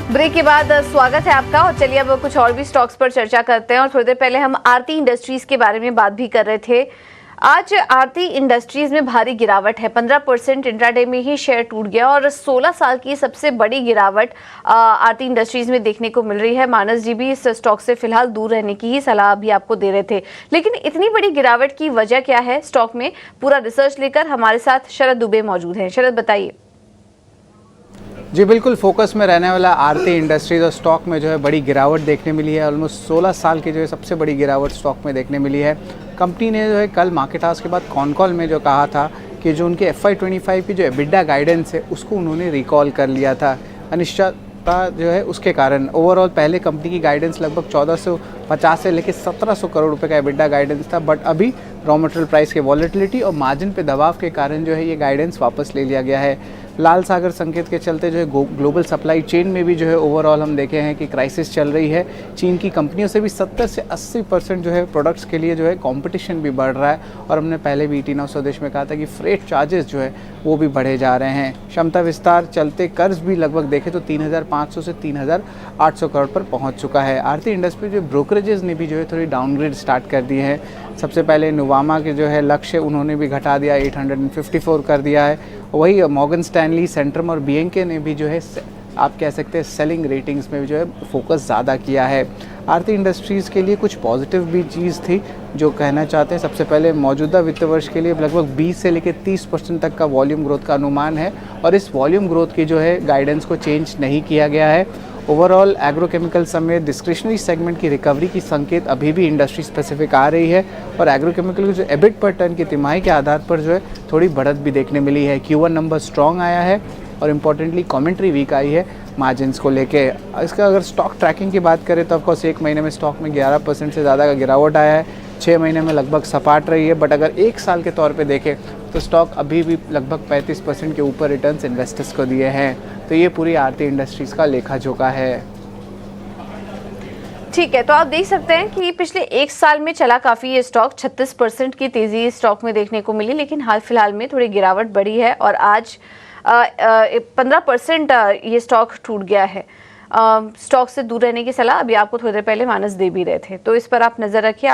Break के बाद स्वागत है आपका। और चलिए अब कुछ और भी स्टॉक्स पर चर्चा करते हैं। और थोड़ी देर पहले हम आरती इंडस्ट्रीज के बारे में बात भी कर रहे थे। आज आरती इंडस्ट्रीज में भारी गिरावट है, 15% इंट्राडे में ही शेयर टूट गया और 16 साल की सबसे बड़ी गिरावट आरती इंडस्ट्रीज में देखने को मिल रही है। मानस जी भी इस स्टॉक से फिलहाल दूर रहने की ही सलाह भी आपको दे रहे थे, लेकिन इतनी बड़ी गिरावट की वजह क्या है स्टॉक में, पूरा रिसर्च लेकर हमारे साथ शरद दुबे मौजूद हैं। शरद बताइए। जी बिल्कुल, फोकस में रहने वाला आरती इंडस्ट्रीज और स्टॉक में जो है बड़ी गिरावट देखने मिली है। ऑलमोस्ट 16 साल की जो है सबसे बड़ी गिरावट स्टॉक में देखने मिली है। कंपनी ने जो है कल मार्केट हाउस के बाद कॉल में जो कहा था कि जो उनके FY25 की जो एबिटा गाइडेंस है उसको उन्होंने रिकॉल कर लिया था। अनिश्चितता जो है उसके कारण ओवरऑल पहले कंपनी की गाइडेंस लगभग 1450 से लेकर 1700 करोड़ रुपए का एबिटा गाइडेंस था, बट अभी रॉ मटेरियल प्राइस के वॉलेटिलिटी और मार्जिन पे दबाव के कारण जो है ये गाइडेंस वापस ले लिया गया है। लाल सागर संकेत के चलते जो है ग्लोबल सप्लाई चेन में भी जो है ओवरऑल हम देखे हैं कि क्राइसिस चल रही है। चीन की कंपनियों से भी 70 से 80% जो है प्रोडक्ट्स के लिए जो है कंपटीशन भी बढ़ रहा है। और हमने पहले भी ET 9 स्वदेश में कहा था कि फ्रेट चार्जेस जो है वो भी बढ़े जा रहे हैं। क्षमता विस्तार चलते कर्ज भी लगभग देखें तो 3500 से 3800 करोड़ पर पहुँच चुका है। आरती इंडस्ट्री जो ब्रोकरेजेस ने भी जो है थोड़ी डाउनग्रेड स्टार्ट कर दी है। सबसे पहले नुवामा के जो है लक्ष्य उन्होंने भी घटा दिया, 854 कर दिया है। वही मॉर्गन स्टैनली, सेंट्रम और BNK ने भी जो है आप कह सकते हैं सेलिंग रेटिंग्स में जो है फोकस ज़्यादा किया है। आरती इंडस्ट्रीज़ के लिए कुछ पॉजिटिव भी चीज़ थी जो कहना चाहते हैं। सबसे पहले मौजूदा वित्त वर्ष के लिए लगभग 20 से लेकर 30% तक का वॉल्यूम ग्रोथ का अनुमान है और इस वॉल्यूम ग्रोथ की जो है गाइडेंस को चेंज नहीं किया गया है। ओवरऑल एग्रोकेमिकल समेत डिस्क्रिशनरी सेगमेंट की रिकवरी की संकेत अभी भी इंडस्ट्री स्पेसिफिक आ रही है और एग्रोकेमिकल की जो एबिट पर टन की तिमाही के आधार पर जो है थोड़ी बढ़त भी देखने मिली है। Q1 नंबर स्ट्रॉन्ग आया है और इम्पॉर्टेंटली कमेंट्री वीक आई है मार्जिन्स को लेके। इसका अगर स्टॉक ट्रैकिंग की बात करें तो ऑफकोर्स एक महीने में स्टॉक में 11% से ज़्यादा का गिरावट आया है, 6 महीने में लगभग सपाट रही है, बट अगर एक साल के तौर पे देखें तो स्टॉक अभी भी लगभग 35% के ऊपर रिटर्न्स इन्वेस्टर्स को दिए हैं। तो ये पूरी आरती इंडस्ट्रीज़ का लेखा जोखा है। ठीक है, तो आप देख सकते हैं कि पिछले एक साल में चला काफ़ी ये स्टॉक, 36% की तेज़ी स्टॉक में देखने को मिली, लेकिन हाल फिलहाल में थोड़ी गिरावट बढ़ी है और आज 15% ये स्टॉक टूट गया है। स्टॉक से दूर रहने की सलाह अभी आपको थोड़ी देर पहले मानस दे भी रहे थे, तो इस पर आप नज़र रखिए।